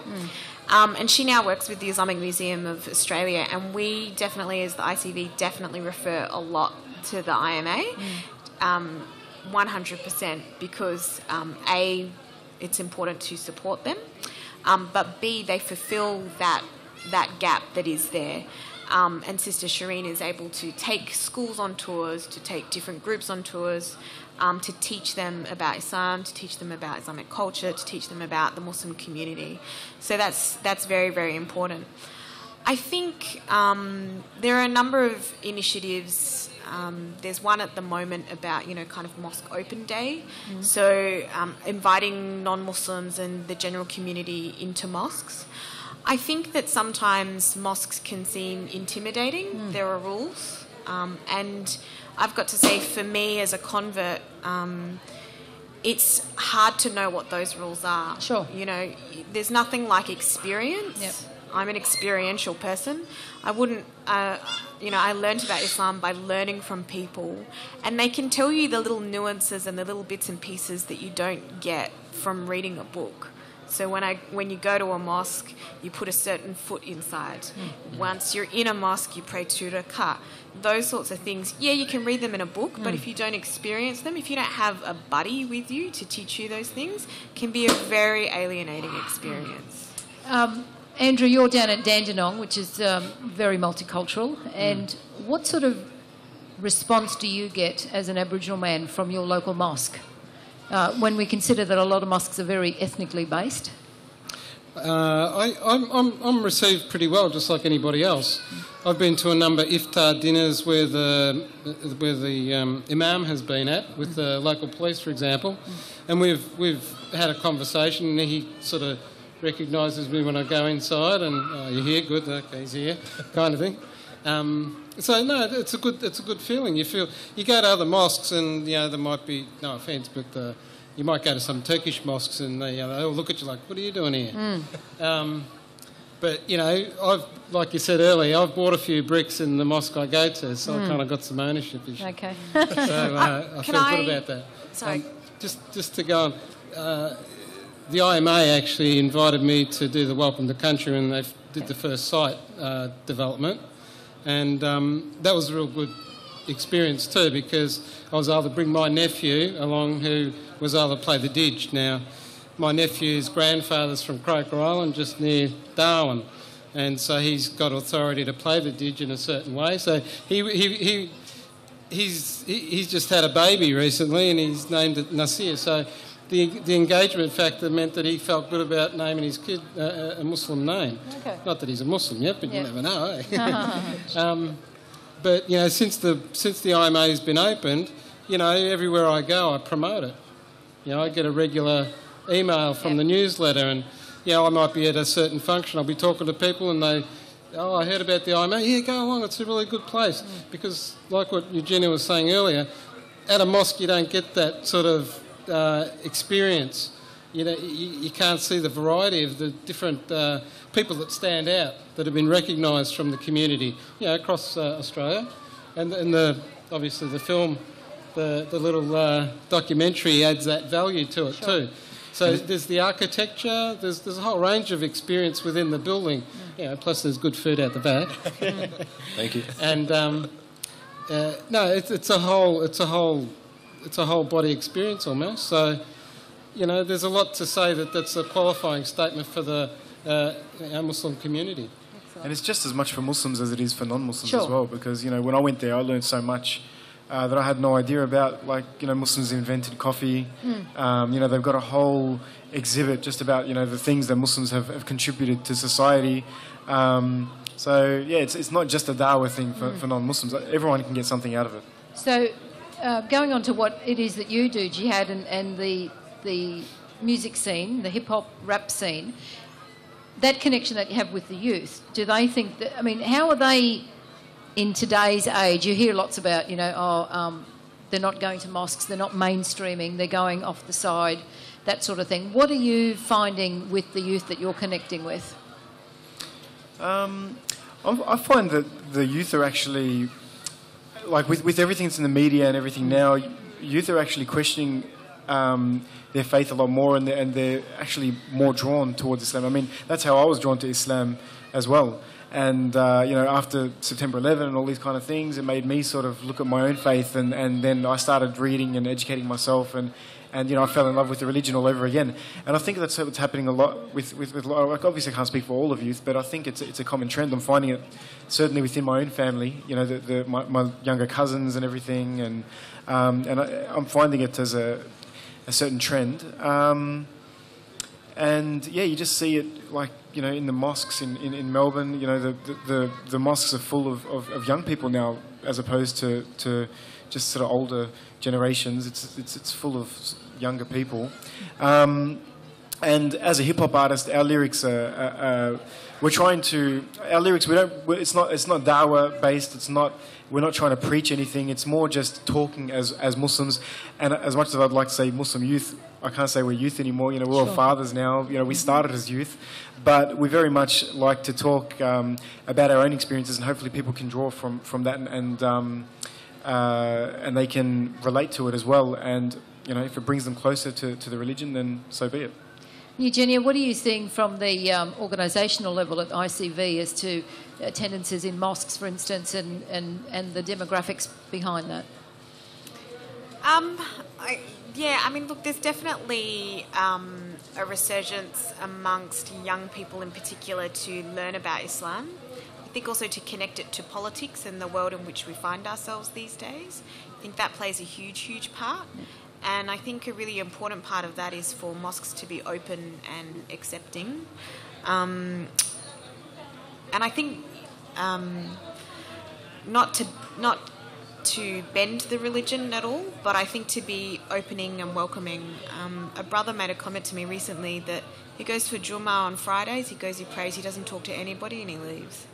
And she now works with the Islamic Museum of Australia, and we definitely, as the ICV, definitely refer a lot to the IMA. 100%, because A, it's important to support them, but B, they fulfil that gap that is there. And Sister Shireen is able to take schools on tours, to take different groups on tours, to teach them about Islam, to teach them about Islamic culture, to teach them about the Muslim community. So that's very, very important. I think there are a number of initiatives. There's one at the moment about, you know, kind of Mosque Open Day. So inviting non-Muslims and the general community into mosques. I think that sometimes mosques can seem intimidating. There are rules. And I've got to say, for me as a convert, it's hard to know what those rules are. Sure. You know, there's nothing like experience. Yep. I'm an experiential person. I wouldn't, I learned about Islam by learning from people, and they can tell you the little nuances and the little bits and pieces that you don't get from reading a book. So when you go to a mosque, you put a certain foot inside. Once you're in a mosque, you pray 2 rak'ah. Those sorts of things. Yeah, you can read them in a book, but if you don't experience them, if you don't have a buddy with you to teach you those things, it can be a very alienating experience. Andrew, you're down at Dandenong, which is very multicultural, and what sort of response do you get as an Aboriginal man from your local mosque when we consider that a lot of mosques are very ethnically based? I'm received pretty well, just like anybody else. I've been to a number of iftar dinners where the imam has been at with the local police, for example, and we've had a conversation, and he sort of recognises me when I go inside, and you're here, good, okay, he's here, kind of thing. So no, it's a good feeling. You go to other mosques, and you know there might be, no offence, but you might go to some Turkish mosques and they all look at you like, what are you doing here? But, you know, like you said earlier, I've bought a few bricks in the mosque I go to, so I kind of got some ownership issues. Okay. So I feel good about that. Sorry. Just to go on, the IMA actually invited me to do the Welcome to Country when they did the first site development, and that was a real good experience too, because I was able to bring my nephew along who was able to play the didge. Now, my nephew's grandfather's from Croker Island, just near Darwin, and so he's got authority to play the didge in a certain way. So he's just had a baby recently, and he's named it Nasir. So the engagement factor meant that he felt good about naming his kid a Muslim name. Okay. Not that he's a Muslim yet, but Yeah. you never know. Eh? But you know, since the IMA has been opened, you know, everywhere I go, I promote it. You know, I get a regular email from the newsletter, and you know, I might be at a certain function. I'll be talking to people, and they, oh, I heard about the IMA. Yeah, go along. It's a really good place because, like what Eugenia was saying earlier, at a mosque you don't get that sort of experience. You know, you can't see the variety of the different people that stand out that have been recognised from the community, you know, across Australia, and obviously the film, the little documentary adds that value to it too. So there's the architecture, there's a whole range of experience within the building, you know, plus there's good food out the back. Thank you. And no, it's a whole body experience almost. So, you know, there's a lot to say that's a qualifying statement for the our Muslim community. And it's just as much for Muslims as it is for non-Muslims Sure. as well, because, you know, when I went there, I learned so much that I had no idea about. Like, you know, Muslims invented coffee. You know, they've got a whole exhibit just about, you know, the things that Muslims have contributed to society. So, yeah, it's not just a dawah thing for non-Muslims. Everyone can get something out of it. So, going on to what it is that you do, Jihad, and the music scene, the hip-hop rap scene, that connection that you have with the youth, do they think that, I mean, how are they in today's age? You hear lots about, you know, they're not going to mosques, they're not mainstreaming, they're going off the side, that sort of thing. What are you finding with the youth that you're connecting with? I find that the youth are actually, like with everything that's in the media and everything now, youth are actually questioning their faith a lot more, and they're actually more drawn towards Islam. I mean, that's how I was drawn to Islam as well. And, you know, after September 11 and all these kind of things, it made me sort of look at my own faith, and then I started reading and educating myself, and you know, I fell in love with the religion all over again. And I think that's what's happening a lot with like, obviously I can't speak for all of youth, but I think it's a common trend. I'm finding it certainly within my own family, you know, my younger cousins and everything, and I'm finding it as a certain trend. And yeah, you just see it, like, you know, in the mosques in Melbourne. You know, the mosques are full of young people now, as opposed to just sort of older generations. It's full of younger people. And as a hip hop artist, our lyrics are we're trying to, our lyrics, it's not dawah based. We're not trying to preach anything. It's more just talking as Muslims. And as much as I'd like to say Muslim youth, I can't say we're youth anymore. You know, we're all fathers now. You know, we started as youth, but we very much like to talk about our own experiences, and hopefully people can draw from that, and they can relate to it as well. And, you know, if it brings them closer to the religion, then so be it. Eugenia, what are you seeing from the organisational level at ICV as to attendances in mosques, for instance, and the demographics behind that? I mean, look, there's definitely a resurgence amongst young people in particular to learn about Islam. I think also to connect it to politics and the world in which we find ourselves these days. I think that plays a huge, huge part. And I think a really important part of that is for mosques to be open and accepting. And I think not to bend the religion at all, but I think to be opening and welcoming. A brother made a comment to me recently that he goes to a Jummah on Fridays, he prays, he doesn't talk to anybody, and he leaves.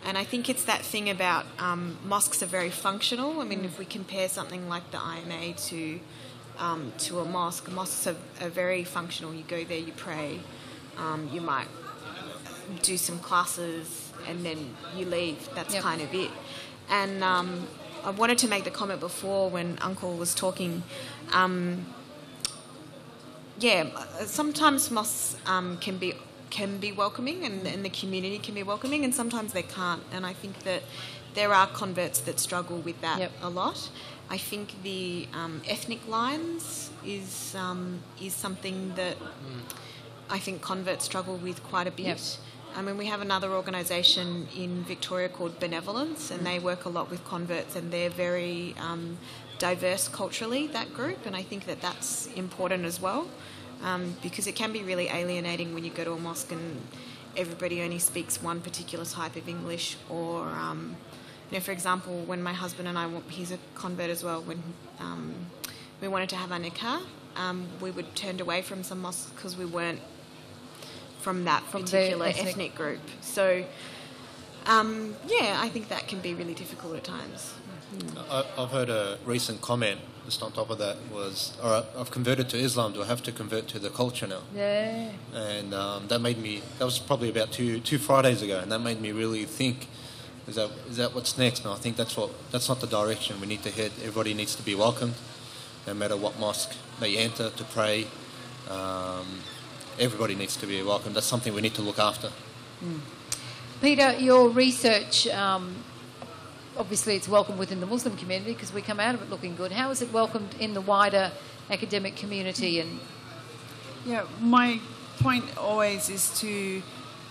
And I think it's that thing about mosques are very functional. I mean, if we compare something like the IMA to to a mosque. Mosques are very functional. You go there, you pray, you might do some classes, and then you leave. That's kind of it. And I wanted to make the comment before when Uncle was talking. Sometimes mosques can be welcoming, and the community can be welcoming, and sometimes they can't. And I think that there are converts that struggle with that a lot. I think the ethnic lines is something that I think converts struggle with quite a bit. Yep. I mean, we have another organisation in Victoria called Benevolence, and they work a lot with converts, and they're very diverse culturally, that group, and I think that that's important as well, because it can be really alienating when you go to a mosque and everybody only speaks one particular type of English, or, for example, when my husband and I, he's a convert as well, when we wanted to have our nikah, we were turned away from some mosques because we weren't from that particular ethnic group. So, I think that can be really difficult at times. I've heard a recent comment just on top of that was, all right, I've converted to Islam, do I have to convert to the culture now? Yeah. And that was probably about two Fridays ago, and that made me really think, is that what's next? And I think that's not the direction we need to head. Everybody needs to be welcomed, no matter what mosque they enter to pray. Everybody needs to be welcomed. That's something we need to look after. Peter, your research, obviously it's welcome within the Muslim community because we come out of it looking good. How is it welcomed in the wider academic community? Yeah, my point always is to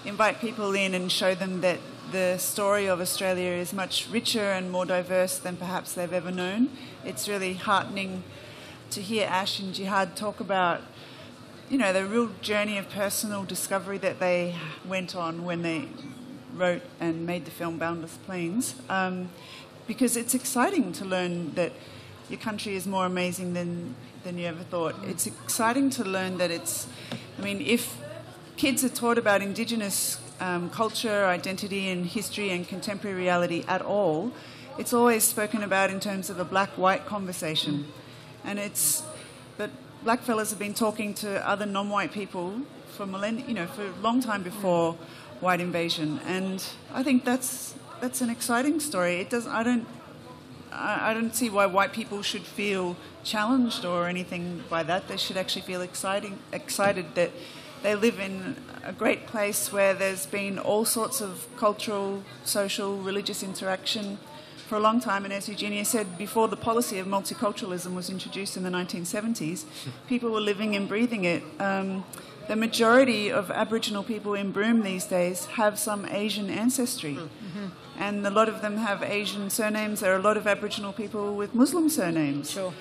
invite people in and show them that the story of Australia is much richer and more diverse than perhaps they've ever known. It's really heartening to hear Ash and Jihad talk about the real journey of personal discovery that they went on when they wrote and made the film Boundless Plains, because it's exciting to learn that your country is more amazing than you ever thought. It's exciting to learn that if kids are taught about Indigenous culture, identity and history and contemporary reality at all, it's always spoken about in terms of a black-white conversation. And but blackfellas have been talking to other non-white people for for a long time before white invasion, and I think that's an exciting story. I don't see why white people should feel challenged or anything by that. They should actually feel excited that they live in a great place where there's been all sorts of cultural, social, religious interaction for a long time. And as Eugenia said, before the policy of multiculturalism was introduced in the 1970s, people were living and breathing it. The majority of Aboriginal people in Broome these days have some Asian ancestry. Mm-hmm. And a lot of them have Asian surnames. There are a lot of Aboriginal people with Muslim surnames. Sure.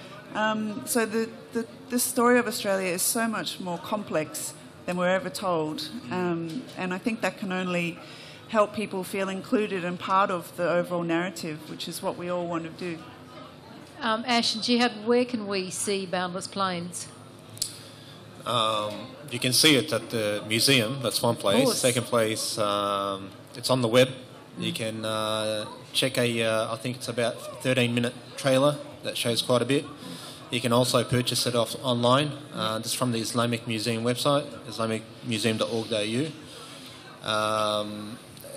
So the story of Australia is so much more complex than we're ever told. And I think that can only help people feel included and part of the overall narrative, which is what we all want to do. Ash and Jihad, where can we see Boundless Plains? You can see it at the museum, that's one place. Second place, it's on the web. You can check I think it's about a 13-minute trailer that shows quite a bit. You can also purchase it online, just from the Islamic Museum website, islamicmuseum.org.au.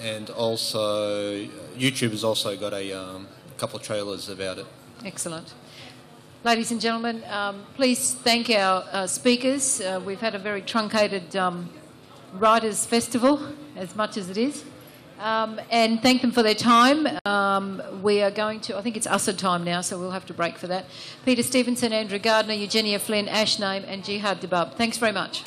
And also, YouTube has also got a couple of trailers about it. Excellent. Ladies and gentlemen, please thank our speakers. We've had a very truncated Writers' Festival, as much as it is. And thank them for their time. We are going to, I think it's Asr time now, so we'll have to break for that. Peter Stevenson, Andrew Gardner, Eugenia Flynn, Ash Naim and Jihad Dibab. Thanks very much.